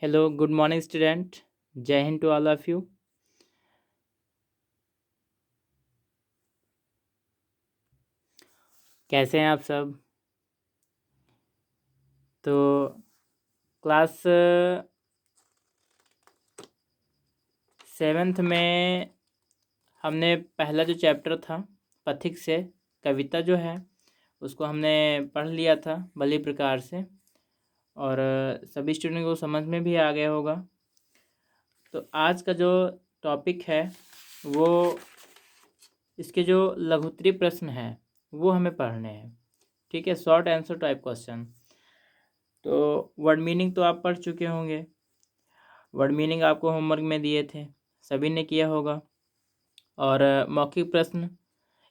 Hello, good morning, student. Jai Hind to all of you. कैसे हैं आप सब? तो क्लास सेवेंथ में हमने पहला जो चैप्टर था पथिक से कविता जो है उसको हमने पढ़ लिया था भली प्रकार से और सभी स्टूडेंट को समझ में भी आ गया होगा। तो आज का जो टॉपिक है वो इसके जो लघुत्तरी प्रश्न हैं वो हमें पढ़ने हैं। ठीक है, शॉर्ट आंसर टाइप क्वेश्चन। तो वर्ड मीनिंग तो आप पढ़ चुके होंगे। वर्ड मीनिंग आपको होमवर्क में दिए थे, सभी ने किया होगा। और मौखिक प्रश्न,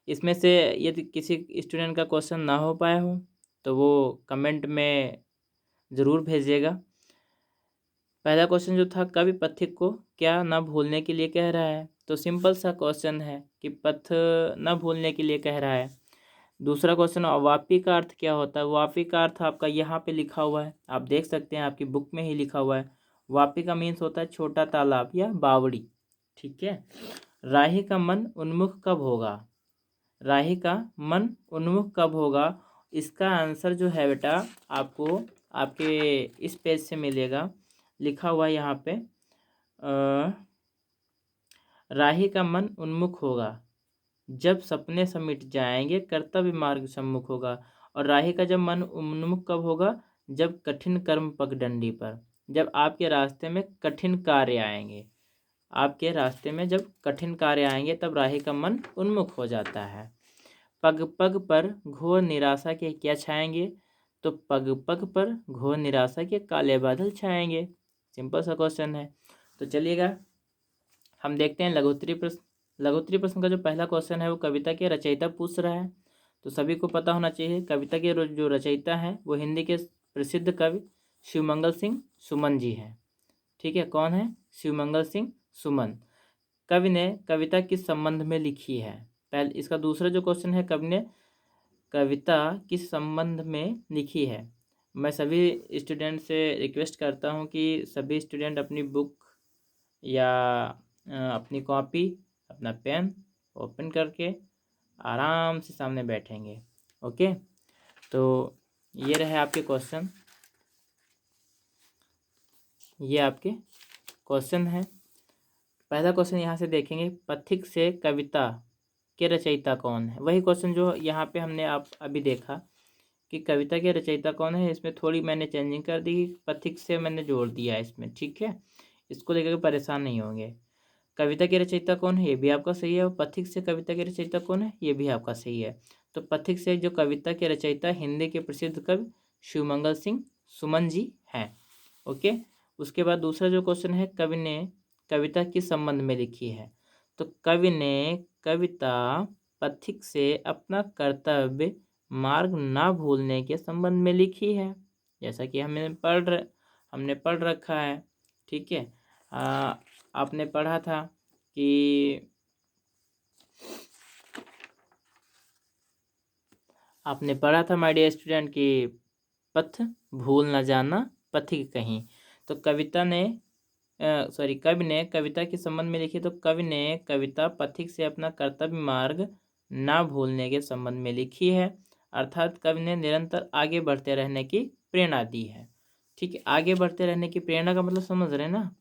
इसमें से यदि किसी स्टूडेंट का क्वेश्चन ना हो पाया हो तो वो कमेंट में ज़रूर भेजिएगा। पहला क्वेश्चन जो था, कवि पथिक को क्या न भूलने के लिए कह रहा है? तो सिंपल सा क्वेश्चन है कि पथ न भूलने के लिए कह रहा है। दूसरा क्वेश्चन, वापी का अर्थ क्या होता है? वापी का अर्थ आपका यहाँ पे लिखा हुआ है, आप देख सकते हैं, आपकी बुक में ही लिखा हुआ है। वापी का मीन्स होता है छोटा तालाब या बावड़ी। ठीक है। राही का मन उन्मुख कब होगा? राही का मन उन्मुख कब होगा? इसका आंसर जो है बेटा आपको आपके इस पेज से मिलेगा, लिखा हुआ यहाँ पे। राही का मन उन्मुख होगा जब सपने समिट जाएंगे, कर्तव्य मार्ग सम्मुख होगा। और राही का जब मन उन्मुख कब होगा? जब कठिन कर्म पगडंडी पर, जब आपके रास्ते में कठिन कार्य आएंगे। आपके रास्ते में जब कठिन कार्य आएंगे तब राही का मन उन्मुख हो जाता है। पग पग पर घोर निराशा के क्या छाएंगे? तो पग पग पर घोर निराशा के काले बादल छाएंगे। सिंपल सा क्वेश्चन है। तो चलिएगा हम देखते हैं लघुत्तरी प्रश्न। लघुत्तरी प्रश्न का जो पहला क्वेश्चन है वो कविता के रचयिता पूछ रहा है। तो सभी को पता होना चाहिए कविता के जो रचयिता हैं वो हिंदी के प्रसिद्ध कवि शिवमंगल सिंह सुमन जी हैं। ठीक है, कौन है? शिवमंगल सिंह सुमन। कवि ने कविता किस संबंध में लिखी है? पहले इसका दूसरा जो क्वेश्चन है, कवि ने कविता किस संबंध में लिखी है? मैं सभी स्टूडेंट से रिक्वेस्ट करता हूँ कि सभी स्टूडेंट अपनी बुक या अपनी कॉपी, अपना पेन ओपन करके आराम से सामने बैठेंगे। ओके, तो ये रहे आपके क्वेश्चन, ये आपके क्वेश्चन है। पहला क्वेश्चन यहाँ से देखेंगे, पथिक से कविता के रचयिता कौन है? वही क्वेश्चन जो यहाँ पे हमने आप अभी देखा कि कविता के रचयिता कौन है। इसमें थोड़ी मैंने चेंजिंग कर दी, पथिक से मैंने जोड़ दिया इसमें। ठीक है, इसको लेकर परेशान नहीं होंगे। कविता के रचयिता कौन है ये भी आपका सही है, और पथिक से कविता के रचयिता कौन है ये भी आपका सही है। तो पथिक से जो कविता के रचयिता हिंदी के प्रसिद्ध कवि शिवमंगल सिंह सुमन जी हैं। ओके, उसके बाद दूसरा जो क्वेश्चन है, कवि ने कविता किस संबंध में लिखी है? तो कवि ने कविता पथिक से अपना कर्तव्य मार्ग ना भूलने के संबंध में लिखी है, जैसा कि हमने पढ़ रखा है। ठीक है, आपने पढ़ा था कि माय डियर स्टूडेंट कि पथ भूल न जाना पथिक कहीं। तो कवि ने कविता के संबंध में लिखी, तो कवि ने कविता पथिक से अपना कर्तव्य मार्ग ना भूलने के संबंध में लिखी है, अर्थात कवि ने निरंतर आगे बढ़ते रहने की प्रेरणा दी है। ठीक है, आगे बढ़ते रहने की प्रेरणा का मतलब समझ रहे हैं ना?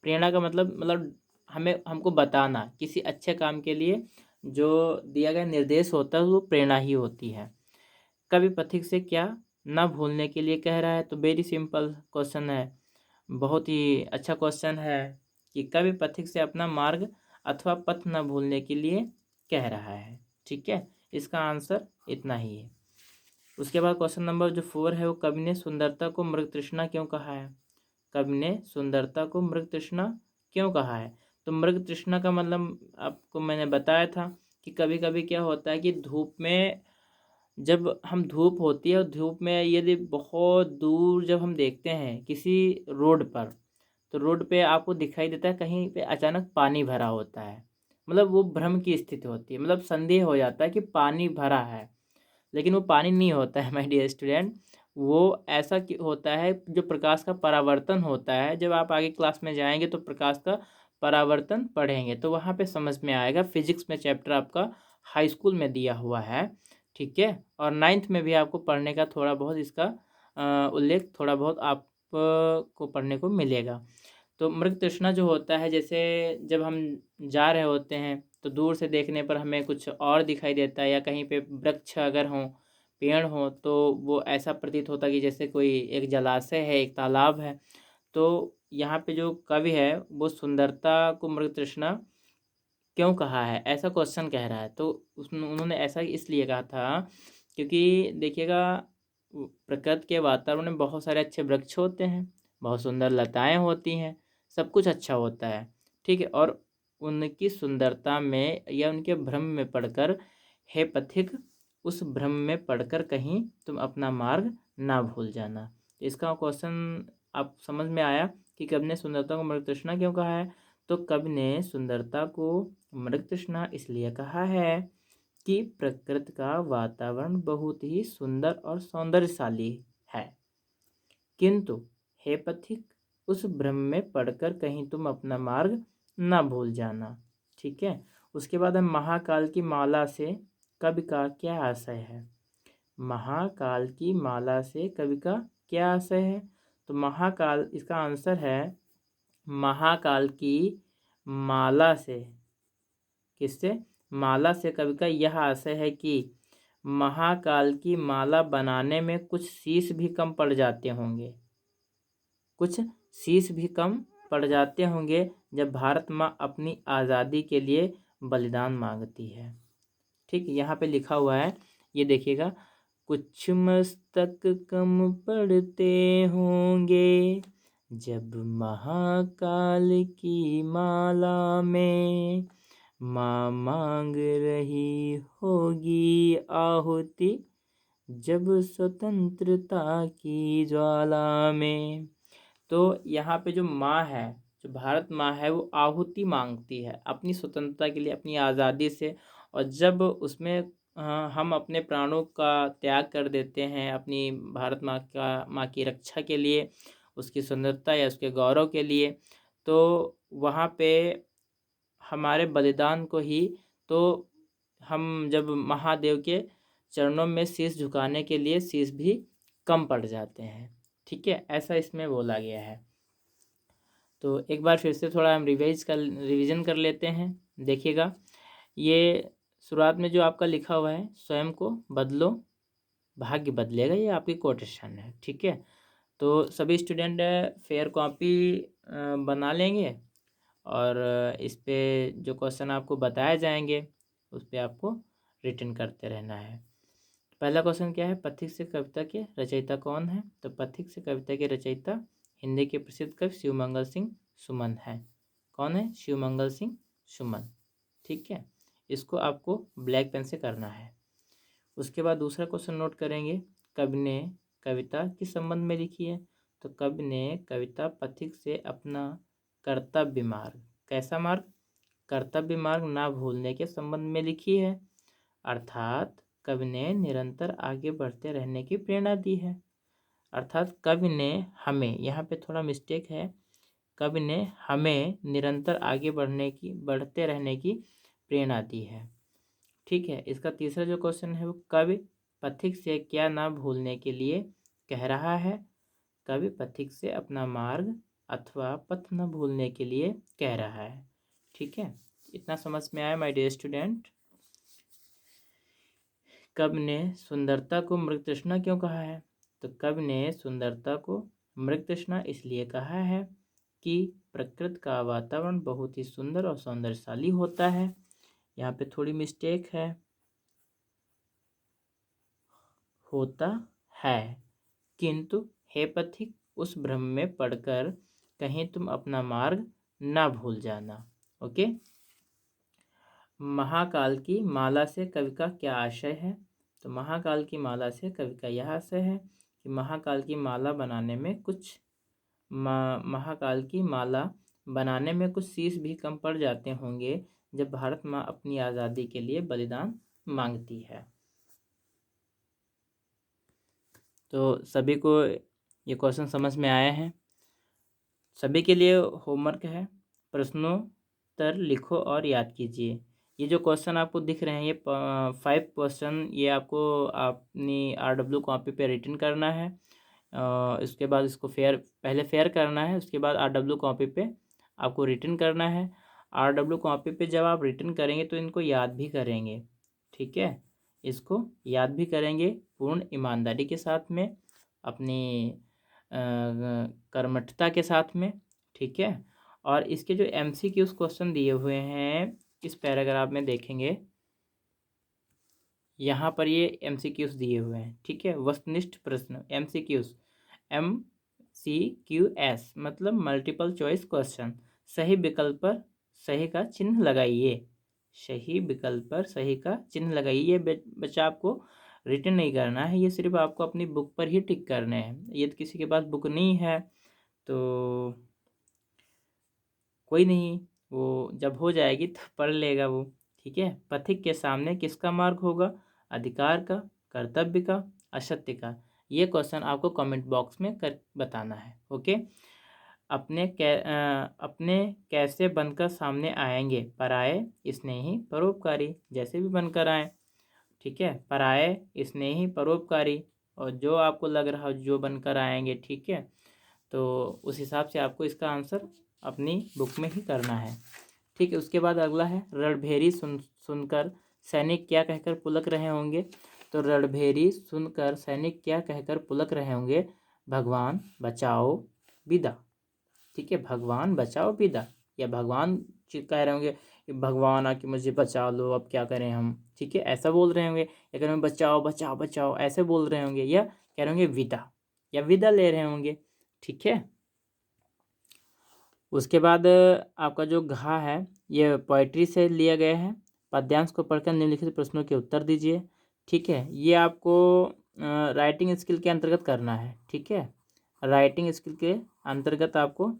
प्रेरणा का मतलब हमको बताना किसी अच्छे काम के लिए जो दिया गया निर्देश होता है वो प्रेरणा ही होती है। कवि पथिक से क्या ना भूलने के लिए कह रहा है? तो वेरी सिंपल क्वेश्चन है, बहुत ही अच्छा क्वेश्चन है कि कवि पथिक से अपना मार्ग अथवा पथ न भूलने के लिए कह रहा है। ठीक है, इसका आंसर इतना ही है। उसके बाद क्वेश्चन नंबर जो 4 है वो, कवि ने सुंदरता को मृग तृष्णा क्यों कहा है? कवि ने सुंदरता को मृग तृष्णा क्यों कहा है? तो मृग तृष्णा का मतलब आपको मैंने बताया था कि कभी कभी क्या होता है कि धूप में, जब हम धूप होती है और धूप में यदि बहुत दूर जब हम देखते हैं किसी रोड पर, तो रोड पे आपको दिखाई देता है कहीं पे अचानक पानी भरा होता है, मतलब वो भ्रम की स्थिति होती है, मतलब संदेह हो जाता है कि पानी भरा है, लेकिन वो पानी नहीं होता है माय डियर स्टूडेंट। वो ऐसा होता है जो प्रकाश का परावर्तन होता है। जब आप आगे क्लास में जाएंगे तो प्रकाश का परावर्तन पढ़ेंगे तो वहाँ पे समझ में आएगा। फिजिक्स में चैप्टर आपका हाई स्कूल में दिया हुआ है, ठीक है। और 9th में भी आपको पढ़ने का थोड़ा बहुत इसका उल्लेख थोड़ा बहुत आप को पढ़ने को मिलेगा। तो मृग तृष्णा जो होता है, जैसे जब हम जा रहे होते हैं तो दूर से देखने पर हमें कुछ और दिखाई देता है, या कहीं पे वृक्ष अगर हों, पेड़ हों, तो वो ऐसा प्रतीत होता है कि जैसे कोई एक जलाशय है, एक तालाब है। तो यहाँ पे जो कवि है वो सुंदरता को मृग तृष्णा क्यों कहा है, ऐसा क्वेश्चन कह रहा है। तो उन्होंने ऐसा इसलिए कहा था क्योंकि देखिएगा, प्रकृति के वातावरण में बहुत सारे अच्छे वृक्ष होते हैं, बहुत सुंदर लताएं होती हैं, सब कुछ अच्छा होता है, ठीक है। और उनकी सुंदरता में या उनके भ्रम में पड़कर, हे पथिक, उस भ्रम में पड़कर कहीं तुम अपना मार्ग ना भूल जाना। तो इसका क्वेश्चन आप समझ में आया कि कवि ने सुंदरता को मृग तृष्णा क्यों कहा है। तो कवि ने सुंदरता को मृग तृष्णा इसलिए कहा है कि प्रकृति का वातावरण बहुत ही सुंदर और सौंदर्यशाली है, किंतु हे पथिक, उस भ्रम में पड़कर कहीं तुम अपना मार्ग ना भूल जाना, ठीक है। उसके बाद हम महाकाल की माला से कवि का क्या आशय है। महाकाल की माला से कवि का क्या आशय है। तो महाकाल, इसका आंसर है महाकाल की माला से। किससे? माला से कवि का यह आशय है कि महाकाल की माला बनाने में कुछ शीश भी कम पड़ जाते होंगे, कुछ शीश भी कम पड़ जाते होंगे जब भारत माँ अपनी आज़ादी के लिए बलिदान मांगती है, ठीक। यहाँ पे लिखा हुआ है, ये देखिएगा, कुछ मस्तक कम पड़ते होंगे जब महाकाल की माला में माँ मांग रही होगी आहुति, जब स्वतंत्रता की ज्वाला में। तो यहाँ पे जो माँ है, जो भारत माँ है, वो आहुति मांगती है अपनी स्वतंत्रता के लिए, अपनी आज़ादी से। और जब उसमें हम अपने प्राणों का त्याग कर देते हैं अपनी भारत माँ की रक्षा के लिए, उसकी सुंदरता या उसके गौरव के लिए, तो वहाँ पे हमारे बलिदान को ही, तो हम जब महादेव के चरणों में शीश झुकाने के लिए शीश भी कम पड़ जाते हैं, ठीक है। ऐसा इसमें बोला गया है। तो एक बार फिर से थोड़ा हम रिवीजन कर लेते हैं। देखिएगा, ये शुरुआत में जो आपका लिखा हुआ है, स्वयं को बदलो भाग्य बदलेगा, ये आपकी कोटेशन है, ठीक है। तो सभी स्टूडेंट फेयर कॉपी बना लेंगे और इस पे जो क्वेश्चन आपको बताए जाएंगे उस पर आपको रिटन करते रहना है। पहला क्वेश्चन क्या है, पथिक से कविता के रचयिता कौन है। तो पथिक से कविता के रचयिता हिंदी के प्रसिद्ध कवि शिवमंगल सिंह सुमन है। कौन है? शिवमंगल सिंह सुमन, ठीक है। इसको आपको ब्लैक पेन से करना है। उसके बाद दूसरा क्वेश्चन नोट करेंगे, कवि ने कविता किस संबंध में लिखी है। तो कवि ने कविता पथिक से अपना कर्तव्य मार्ग, कैसा मार्ग? कर्तव्य मार्ग ना भूलने के संबंध में लिखी है। अर्थात कवि ने निरंतर आगे बढ़ते रहने की प्रेरणा दी है। अर्थात कवि ने हमें, यहाँ पे थोड़ा मिस्टेक है, कवि ने हमें निरंतर आगे बढ़ते रहने की प्रेरणा दी है, ठीक है। इसका तीसरा जो क्वेश्चन है वो कवि पथिक से क्या ना भूलने के लिए कह रहा है। कवि पथिक से अपना मार्ग अथवा पथ न भूलने के लिए कह रहा है, ठीक है। इतना समझ में आया माय डियर स्टूडेंट। कवि ने सुंदरता को मृग तृष्णा क्यों कहा है। तो कवि ने सुंदरता को मृग तृष्णा इसलिए कहा है कि प्रकृति का वातावरण बहुत ही सुंदर और सौंदर्यशाली होता है। यहाँ पे थोड़ी मिस्टेक है, होता है, किंतु हे पथिक, उस भ्रम में पड़कर कहीं तुम अपना मार्ग ना भूल जाना। ओके। महाकाल की माला से कवि का क्या आशय है। तो महाकाल की माला से कवि का यह आशय है कि महाकाल की माला बनाने में महाकाल की माला बनाने में कुछ शीश भी कम पड़ जाते होंगे जब भारत माँ अपनी आज़ादी के लिए बलिदान मांगती है। तो सभी को ये क्वेश्चन समझ में आया है। सभी के लिए होमवर्क है, प्रश्नोत्तर लिखो और याद कीजिए। ये जो क्वेश्चन आपको दिख रहे हैं ये 5 क्वेश्चन ये आपको अपनी RW कॉपी पे रिटन करना है। इसके बाद इसको पहले फेयर करना है, उसके बाद RW कॉपी पे आपको रिटन करना है। RW कॉपी पे जब आप रिटन करेंगे तो इनको याद भी करेंगे, ठीक है। इसको याद भी करेंगे पूर्ण ईमानदारी के साथ में, अपनी कर्मठता के साथ में, ठीक है। और इसके जो MCQs क्वेश्चन दिए हुए हैं इस पैराग्राफ में देखेंगे, यहाँ पर ये MCQs दिए हुए हैं, ठीक है। वस्तुनिष्ठ प्रश्न MCQs, MCQS मतलब मल्टीपल चॉइस क्वेश्चन। सही विकल्प पर सही का चिन्ह लगाइए, सही विकल्प पर सही का चिन्ह लगाइए। ये बच्चा आपको रिटन नहीं करना है, ये सिर्फ आपको अपनी बुक पर ही टिक करने हैं। यदि किसी के पास बुक नहीं है तो कोई नहीं, वो जब हो जाएगी तो पढ़ लेगा वो, ठीक है। पथिक के सामने किसका मार्ग होगा? अधिकार का, कर्तव्य का, असत्य का। ये क्वेश्चन आपको कमेंट बॉक्स में कर बताना है, ओके। अपने कैसे बनकर सामने आएंगे? पराये, स्नेही, परोपकारी, जैसे भी बनकर आए, ठीक है। पराये, स्नेही, परोपकारी, और जो आपको लग रहा हो जो बनकर आएंगे, ठीक है। तो उस हिसाब से आपको इसका आंसर अपनी बुक में ही करना है, ठीक है। उसके बाद अगला है रणभेरी सुनकर सैनिक क्या कहकर पुलक रहे होंगे? तो रणभेरी सुनकर सैनिक क्या कहकर पुलक रहे होंगे? भगवान बचाओ विदा, ठीक है। भगवान बचाओ विदा, या भगवान कह रहे होंगे कि भगवान आके मुझे बचा लो, अब क्या करें हम, ठीक है, ऐसा बोल रहे होंगे। या कह रहे होंगे बचाओ बचाओ बचाओ, ऐसे बोल रहे होंगे। या कह रहे होंगे विदा, या विदा ले रहे होंगे, ठीक है। उसके बाद आपका जो घा है ये पोइट्री से लिया गया है। पद्यांश को पढ़कर निम्नलिखित प्रश्नों के उत्तर दीजिए, ठीक है। ये आपको राइटिंग स्किल के अंतर्गत करना है, ठीक है। राइटिंग स्किल के अंतर्गत आपको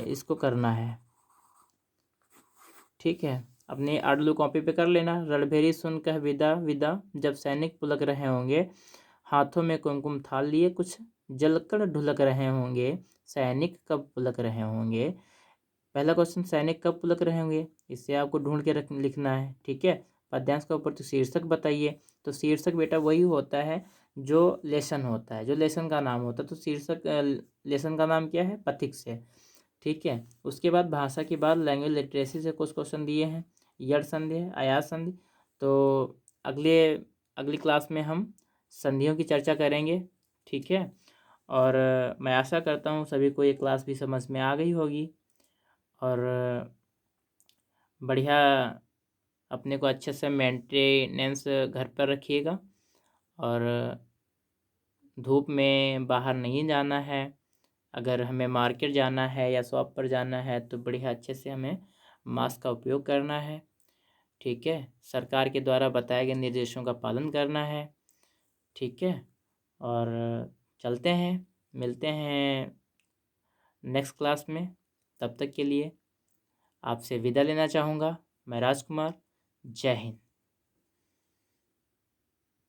इसको करना है, ठीक है। अपनी आडलू कॉपी पे कर लेना। रणभेरी सुन कह विदा विदा, जब सैनिक पुलक रहे होंगे, हाथों में कुमकुम थाल लिए कुछ जलकर ढुलक रहे होंगे, सैनिक कब पुलक रहे होंगे? पहला क्वेश्चन, सैनिक कब पुलक रहे होंगे, इससे आपको ढूंढ के लिखना है, ठीक है। पद्यांश का ऊपर तो शीर्षक बताइए। तो शीर्षक बेटा वही होता है जो लेसन होता है, जो लेसन का नाम होता है। तो शीर्षक लेसन का नाम क्या है? पथिक से, ठीक है। उसके बाद भाषा के बाद लैंग्वेज लिटरेसी से कुछ क्वेश्चन दिए हैं। यड़ संधि है, अयाज संधि। तो अगली क्लास में हम संधियों की चर्चा करेंगे, ठीक है। और मैं आशा करता हूँ सभी को ये क्लास भी समझ में आ गई होगी, और बढ़िया अपने को अच्छे से मेंटेनेंस घर पर रखिएगा, और धूप में बाहर नहीं जाना है। अगर हमें मार्केट जाना है या शॉप पर जाना है तो बढ़िया अच्छे से हमें मास्क का उपयोग करना है, ठीक है। सरकार के द्वारा बताए गए निर्देशों का पालन करना है, ठीक है। और चलते हैं, मिलते हैं नेक्स्ट क्लास में। तब तक के लिए आपसे विदा लेना चाहूँगा। मैं राजकुमार। जय हिंद।